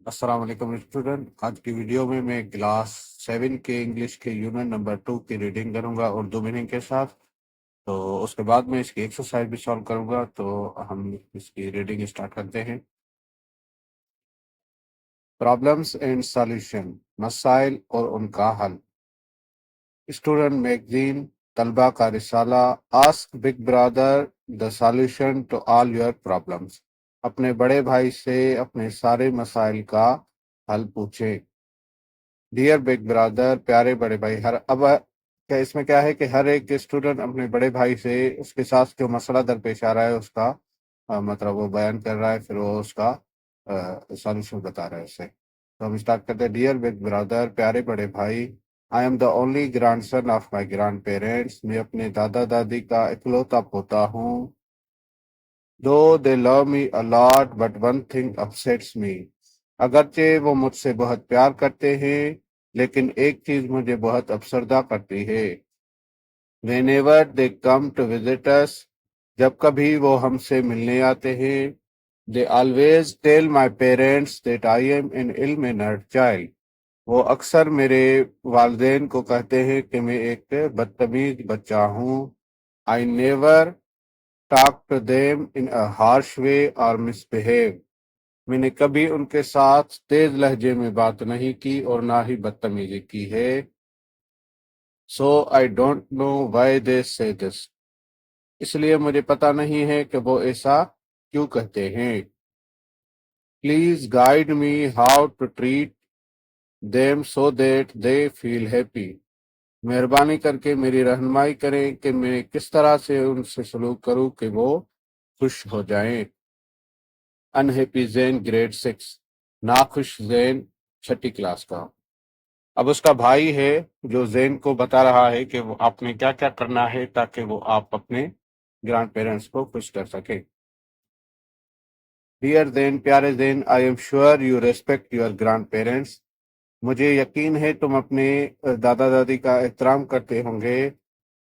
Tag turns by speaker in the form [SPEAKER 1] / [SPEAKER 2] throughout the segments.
[SPEAKER 1] السلام علیکم اسٹوڈنٹ، آج کی ویڈیو میں کلاس 7 کے انگلش کے یونٹ نمبر 2 کی ریڈنگ کروں گا اردو میننگ کے ساتھ. تو اس کے بعد میں اس کی ایکسرسائز بھی سالو کروں گا. تو ہم اس کی ریڈنگ اسٹارٹ کرتے ہیں. پرابلمس اینڈ سالوشن، مسائل اور ان کا حل. اسٹوڈنٹ میگزین، طلبہ کا رسالہ. Ask big brother the solution to all your problems. اپنے بڑے بھائی سے اپنے سارے مسائل کا حل پوچھیں. ڈیئر بگ برادر، پیارے بڑے بھائی. کیا اس میں کیا ہے کہ ہر ایک اسٹوڈنٹ اپنے بڑے بھائی سے اس کے ساتھ جو مسئلہ درپیش آ رہا ہے اس کا مطلب وہ بیان کر رہا ہے، پھر وہ اس کا سالوشن بتا رہا ہے اسے. تو ہم اسٹارٹ کرتے ہیں. ڈیئر بگ برادر، پیارے بڑے بھائی. I am the only grandson of my grandparents. میں اپنے دادا دادی کا اکلوتا پوتا ہوں. Though they love me a lot, but one thing upsets me. اگرچہ وہ مجھ سے بہت پیار کرتے ہیں لیکن ایک چیز مجھے بہت افسردہ کرتی ہے. Whenever they come to visit us, جب کبھی وہ ہم سے ملنے آتے ہیں. They always tell my parents that I am an ill-mannered child. وہ اکثر میرے والدین کو کہتے ہیں کہ میں ایک بدتمیز بچہ ہوں. I never talk to them in a harsh way or misbehave. میں نے کبھی ان کے ساتھ تیز لہجے میں بات نہیں کی اور نہ ہی بدتمیزی کی ہے. So I don't know why they say this. اس لیے مجھے پتہ نہیں ہے کہ وہ ایسا کیوں کہتے ہیں. Please guide me how to treat them so that they feel happy. مہربانی کر کے میری رہنمائی کریں کہ میں کس طرح سے ان سے سلوک کروں کہ وہ خوش ہو جائیں. انہیپی زین گریڈ 6. ناخوش زین 6 کلاس کا. اب اس کا بھائی ہے جو زین کو بتا رہا ہے کہ وہ آپ نے کیا کیا کرنا ہے تاکہ وہ آپ اپنے گرانڈ پیرنٹس کو خوش کر سکے. ڈیئر زین، پیارے Zain. I am sure you respect your grandparents. مجھے یقین ہے تم اپنے دادا دادی کا احترام کرتے ہوں گے.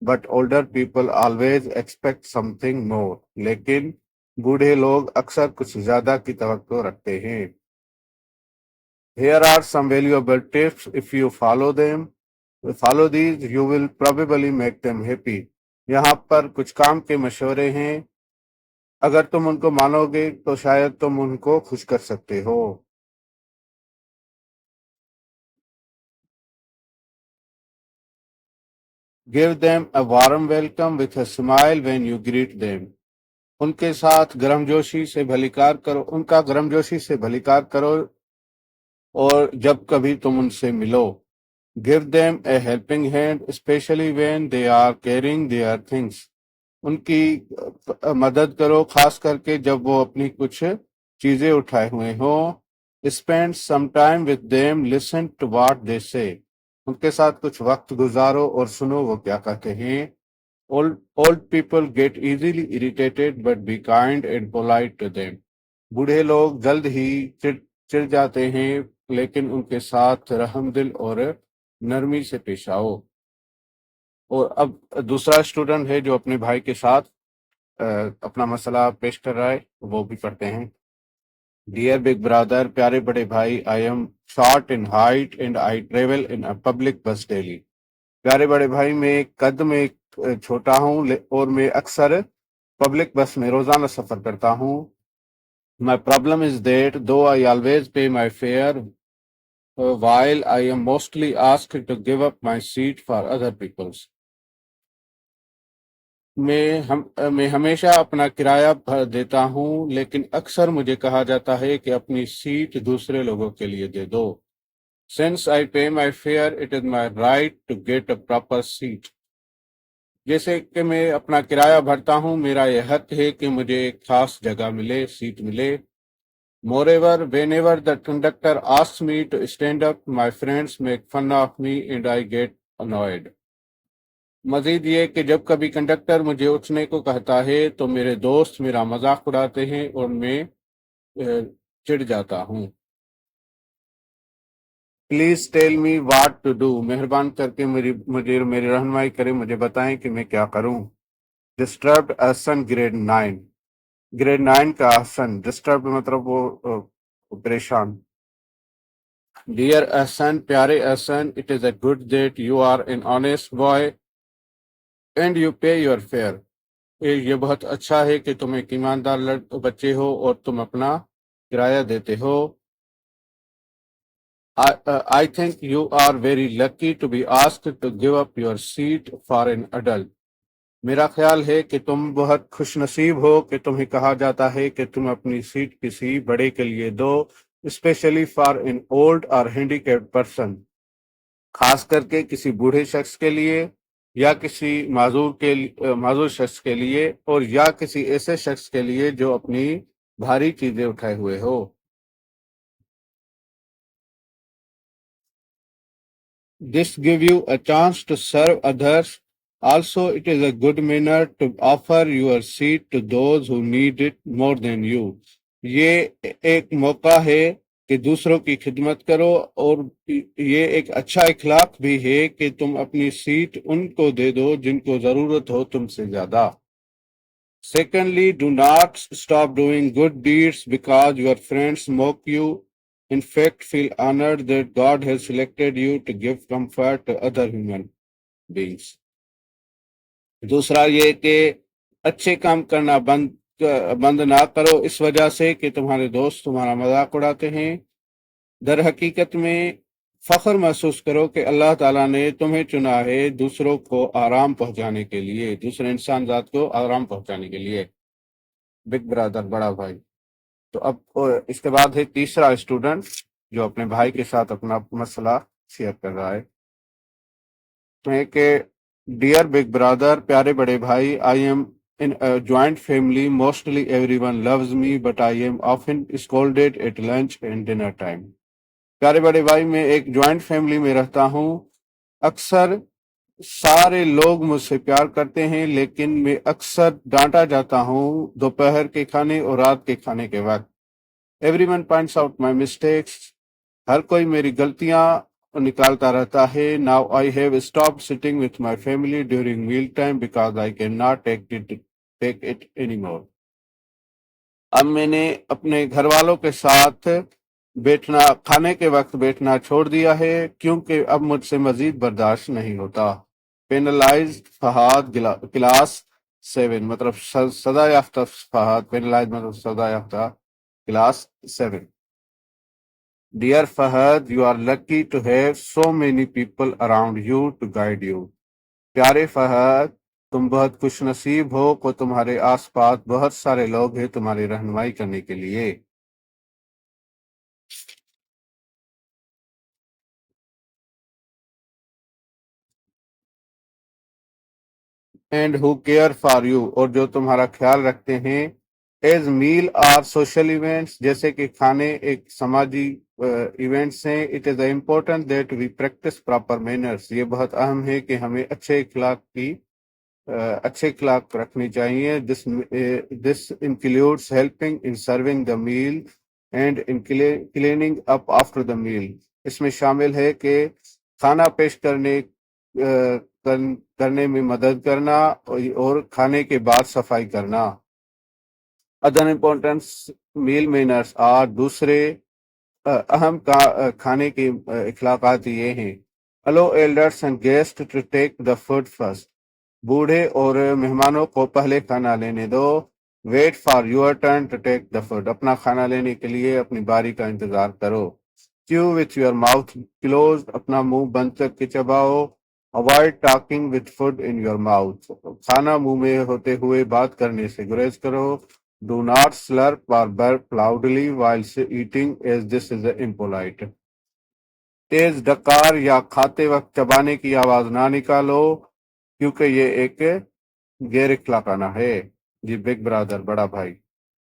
[SPEAKER 1] But older people always expect some thing more. لیکن بوڑھے لوگ اکثر کچھ زیادہ کی توقع رکھتے ہیں. Here are some valuable tips. If you follow these, you will probably make them happy. یہاں پر کچھ کام کے مشورے ہیں. اگر تم ان کو مانو گے تو شاید تم ان کو خوش کر سکتے ہو. Give them a warm welcome with a smile when you greet them. ان کے ساتھ گرم جوشی سے بھلیکار کرو، ان کا گرم جوشی سے بھلیکار کرو اور جب کبھی تم ان سے ملو. Give them a helping hand, especially when they are carrying their things. ان کی مدد کرو خاص کر کے جب وہ اپنی کچھ چیزیں اٹھائے ہوئے ہوں. Spend some time with them, listen to what they say. ان کے ساتھ کچھ وقت گزارو اور سنو وہ کیا کہتے ہیں. Old people get easily irritated, but be kind and polite to them. بوڑھے لوگ جلد ہی چڑ جاتے ہیں لیکن ان کے ساتھ رحم دل اور نرمی سے پیش آؤ. اور اب دوسرا اسٹوڈنٹ ہے جو اپنے بھائی کے ساتھ اپنا مسئلہ پیش کر رہا ہے، وہ بھی پڑھتے ہیں. ڈیئر بگ برادر، پیارے بڑے بھائی. I M short in height and I travel in public بس ڈیلی. پیارے بڑے بھائی، میں قد میں چھوٹا ہوں اور میں اکثر پبلک بس میں روزانہ سفر کرتا ہوں. My problem is that though I always pay my fare, while I am mostly asked to give up my seat for other people's. میں ہمیشہ اپنا کرایہ بھر دیتا ہوں لیکن اکثر مجھے کہا جاتا ہے کہ اپنی سیٹ دوسرے لوگوں کے لیے دے دو. Since I pay my fare, it is my right to get a proper seat. جیسے کہ میں اپنا کرایہ بھرتا ہوں، میرا یہ حق ہے کہ مجھے ایک خاص جگہ ملے، سیٹ ملے. Moreover, whenever the conductor asks me to stand up, my friends make fun of me and I get annoyed. مزید یہ کہ جب کبھی کنڈکٹر مجھے اٹھنے کو کہتا ہے تو میرے دوست میرا مذاق اڑاتے ہیں اور میں چڑ جاتا ہوں. Please tell me what to do. مہربان کر کے میری رہنمائی کریں، مجھے بتائیں کہ میں کیا کروں. ڈسٹربڈ احسن گریڈ 9. گریڈ 9 کا احسن. ڈسٹربڈ مطلب وہ پریشان. Dear Ahsan, pyare Ahsan, it is a good that you are an honest boy and you pay your fare. یہ بہت اچھا ہے کہ تم ایک ایماندار بچے ہو اور تم اپنا کرایہ دیتے ہو. I think you are very lucky to be asked to give up your seat for an adult. میرا خیال ہے کہ تم بہت خوش نصیب ہو کہ تمہیں کہا جاتا ہے کہ تم اپنی سیٹ کسی بڑے کے لیے دو، specially for an old or handicapped person. خاص کر کے کسی بوڑھے شخص کے لیے یا کسی معذور شخص کے لیے اور یا کسی ایسے شخص کے لیے جو اپنی بھاری چیزیں اٹھائے ہوئے ہو. This give you a chance to serve others. Also, it is a good manner to offer your seat to those who need it more than you. یہ ایک موقع ہے کہ دوسروں کی خدمت کرو اور یہ ایک اچھا اخلاق بھی ہے کہ تم اپنی سیٹ ان کو دے دو جن کو ضرورت ہو تم سے زیادہ. Secondly, do not stop doing good deeds because your friends mock you. In fact, feel honored that God has selected you to give comfort to other human beings. دوسرا یہ کہ اچھے کام کرنا بند نہ کرو اس وجہ سے کہ تمہارے دوست تمہارا مذاق اڑاتے ہیں. در حقیقت میں فخر محسوس کرو کہ اللہ تعالیٰ نے تمہیں چنا ہے دوسروں کو آرام پہنچانے کے لیے، دوسرے انسان ذات کو آرام پہنچانے کے لیے. بگ برادر، بڑا بھائی. تو اب اس کے بعد ہے تیسرا اسٹوڈنٹ جو اپنے بھائی کے ساتھ اپنا مسئلہ شیئر کر رہا ہے کہ ڈیئر بگ برادر، پیارے بڑے بھائی، I M in a joint family. Mostly everyone loves me, but I am often scolded at lunch and dinner time. پیارے بڑے بھائی، میں ایک جوائنٹ فیملی میں رہتا ہوں. اکثر سارے لوگ مجھ سے پیار کرتے ہیں لیکن میں اکثر ڈانٹا جاتا ہوں دوپہر کے کھانے اور رات کے کھانے کے وقت. Everyone points out my mistakes. ہر کوئی میری غلطیاں نکالتا رہتا ہے. Now I have stopped sitting with my family during meal time because I cannot take it anymore. اب میں نے اپنے گھر والوں کے ساتھ کھانے کے وقت بیٹھنا چھوڑ دیا ہے کیونکہ اب مجھ سے مزید برداشت نہیں ہوتا. پینلائزڈ فہد کلاس 7، مطلب سزا یافتہ فہد. پینلائزڈ مطلب سزا یافتہ class 7. Dear Fahad, you are lucky to have so many people around you to guide you. پیارے فہد، تم بہت خوش نصیب ہو کہ تمہارے آس پاس بہت سارے لوگ ہیں تمہاری رہنمائی کرنے کے لیے. And who care for you, اور جو تمہارا خیال رکھتے ہیں. As meal are social events, جیسے کہ کھانے ایک سماجی ایونٹس ہیں. It is important that we practice proper manners, یہ بہت اہم ہے کہ ہمیں اچھے اخلاق رکھنی چاہیے. This includes helping in serving the meal and in cleaning up after the meal. اس میں شامل ہے کہ کھانا پیش کرنے میں مدد کرنا اور کھانے کے بعد صفائی کرنا. Other important meal manners are, دوسرے اہم کھانے کے اخلاقات یہ ہیں. allow elders and guests to take the food first. بوڑھے اور مہمانوں کو پہلے کھانا لینے دو. wait for your turn to take the food. اپنا کھانا لینے کے لیے اپنی باری کا انتظار کرو. chew with your mouth closed. اپنا منہ بند کر کے چباؤ. avoid talking with food in your mouth. کھانا منہ میں ہوتے ہوئے بات کرنے سے گریز کرو. do not slurp or burp loudly while eating as this is impolite. تیز ڈکار یا کھاتے وقت چبانے کی آواز نہ نکالو کیونکہ یہ ایک غیر اخلاقانہ ہے. جی بگ برادر، بڑا بھائی.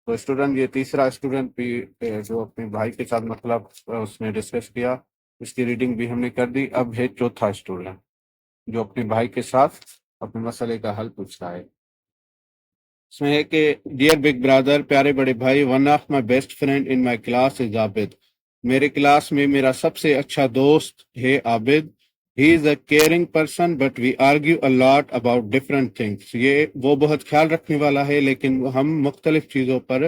[SPEAKER 1] تو اسٹوڈنٹ، یہ تیسرا اسٹوڈنٹ بھی جو اپنے بھائی کے ساتھ مطلب اس نے ڈسکس کیا، اس کی ریڈنگ بھی ہم نے کر دی. اب ہے چوتھا اسٹوڈنٹ جو اپنے بھائی کے ساتھ اپنے مسئلے کا حل پوچھتا ہے. اس میں ہے کہ ڈیئر بگ برادر، پیارے بڑے بھائی، one of my best friend in my class is Abid. میرے کلاس میں میرا سب سے اچھا دوست ہے Abid. He is a caring person but we argue a lot about different things. وہ بہت خیال رکھنے والا ہے لیکن ہم مختلف چیزوں پر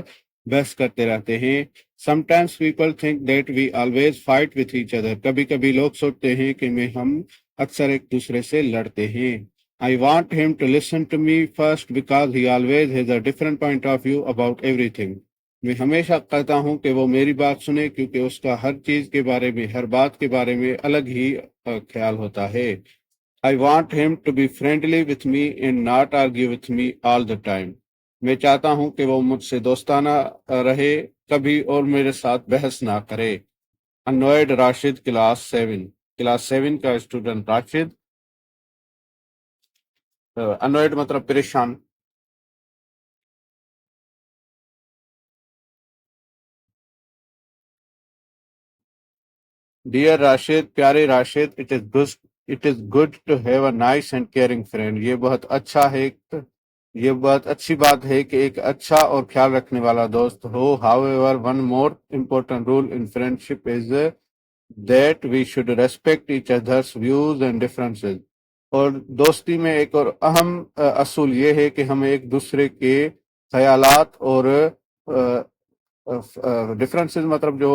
[SPEAKER 1] بحث کرتے رہتے ہیں. Sometimes people think that we always fight with each other. کبھی کبھی لوگ سوچتے ہیں کہ ہم اکثر ایک دوسرے سے لڑتے ہیں. I want him to listen to me first because he always has a different point of view about everything. میں ہمیشہ کہتا ہوں کہ وہ میری بات سنے کیونکہ اس کا ہر چیز کے بارے میں، ہر بات کے بارے میں الگ ہی خیال ہوتا ہے. I want him to be friendly with me and not argue with me all the time. میں چاہتا ہوں کہ وہ مجھ سے دوستانہ رہے کبھی اور میرے ساتھ بحث نہ کرے. انوائڈ راشد کلاس 7 کا اسٹوڈنٹ راشد. انوائڈ مطلب پریشان. ڈیئر راشد، پیارے Rashid, it is good to have a nice and caring friend. یہ بہت اچھی بات ہے کہ ایک اچھا اور خیال رکھنے والا دوست ہو. However, one more important rule in friendship is that we should respect each other's views and differences. اور دوستی میں ایک اور اہم اصول یہ ہے کہ ہم ایک دوسرے کے خیالات اور ڈفرینسز مطلب جو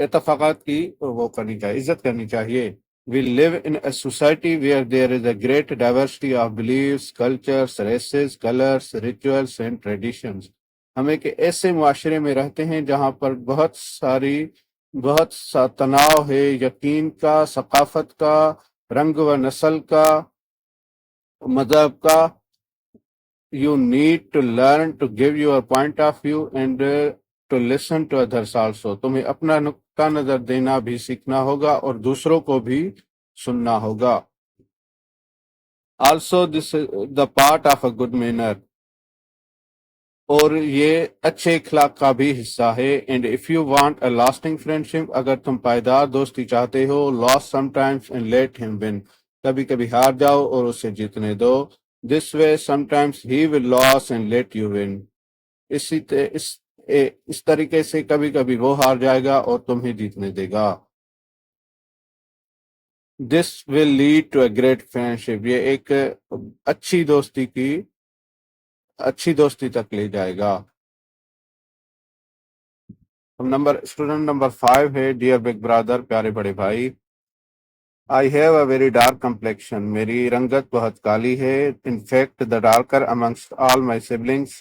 [SPEAKER 1] اتفاقات کی وہ کرنی چاہیے، عزت کرنی چاہیے. We live in a society where there is a great diversity of beliefs, cultures, races, colors, rituals and traditions. ہم ایک ایسے معاشرے میں رہتے ہیں جہاں پر بہت سا تناؤ ہے، یقین کا، ثقافت کا، رنگ و نسل کا، مذہب کا. You need to learn to give your point of view and to listen to others also. تمہیں اپنا نقطہ نظر دینا بھی سیکھنا ہوگا اور دوسروں کو بھی سننا ہوگا. Also, this is the part of a good manner. اور یہ اچھے اخلاق کا بھی حصہ ہے. And if you want a lasting friendship, اگر تم پائیدار دوستی چاہتے ہو, lose sometimes and let him win. کبھی کبھی ہار جاؤ اور اسے جیتنے دو. This way, sometimes he will lose and let you win. اس طریقے سے کبھی کبھی وہ ہار جائے گا اور تمہیں جیتنے دے گا. This will lead to a great friendship. یہ ایک اچھی دوستی تک لے جائے گا. اسٹوڈنٹ نمبر 5 ہے. ڈیئر بگ برادر، پیارے بڑے بھائی. I have a very dark complexion. میری رنگت بہت کالی ہے. In fact, the darker amongst all my siblings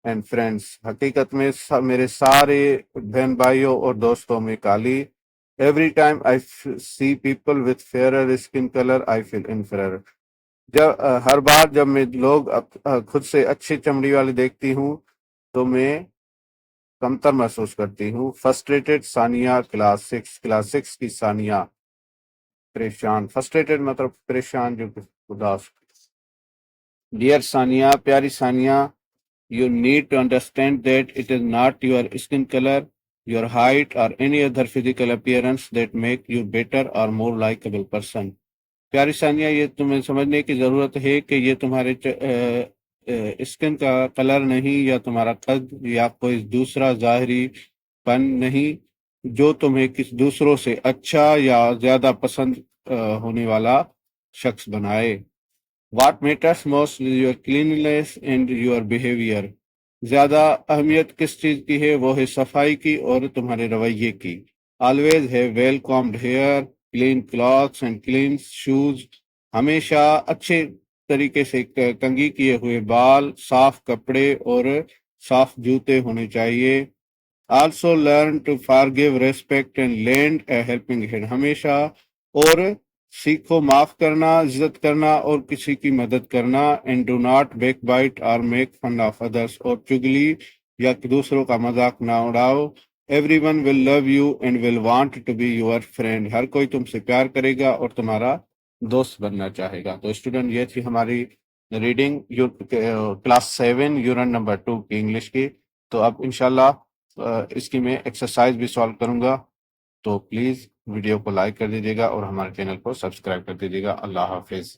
[SPEAKER 1] and friends. حقیقت میں میرے سارے بہن بھائیوں اور دوستوں میں کالی. Every time I see people with fairer skin color, I feel inferior. ہر بار جب میں لوگ خود سے اچھی چمڑی والے دیکھتی ہوں تو میں کمتر محسوس کرتی ہوں. فرسٹریٹڈ ثانیہ کلاس 6 کی ثانیہ. پریشان. فرسٹریٹڈ مطلب پریشان، جو اداس. ڈیئر ثانیہ، پیاری ثانیہ، you need to understand that it is not your skin color, your height or any other physical appearance that make you better or more likable person. پیاری ثانیہ، یہ تمہیں سمجھنے کی ضرورت ہے کہ یہ تمہارے اسکن کا کلر نہیں، یا تمہارا قد، یا کوئی دوسرا ظاہری پن نہیں جو تمہیں کسی دوسروں سے اچھا یا زیادہ پسند ہونے والا شخص بنائے. What matters most is your cleanliness and your behavior. زیادہ اہمیت کس چیز کی ہے؟ وہ ہے صفائی کی اور تمہارے رویے کی. Always have well combed hair, clean clothes and clean shoes. ہمیشہ اچھے طریقے سے کنگھی کیے ہوئے بال، صاف کپڑے اور صاف جوتے ہونے چاہیے. Also learn to forgive, respect and lend a helping hand. ہمیشہ اور سیکھو معاف کرنا، عزت کرنا اور کسی کی مدد کرنا. And do not backbite or make fun of others. اور چگلی یا دوسروں کا مذاق نہ اڑاؤ. Everyone will love you and will want to be your friend. ہر کوئی تم سے پیار کرے گا اور تمہارا دوست بننا چاہے گا. تو اسٹوڈنٹ، یہ تھی ہماری ریڈنگ کلاس 7 یونٹ نمبر 2 کی انگلش کی. تو اب انشاءاللہ اس کی میں ایکسرسائز بھی سالو کروں گا. تو پلیز ویڈیو کو لائک کر دیجیے گا اور ہمارے چینل کو سبسکرائب کر دیجیے گا. اللہ حافظ.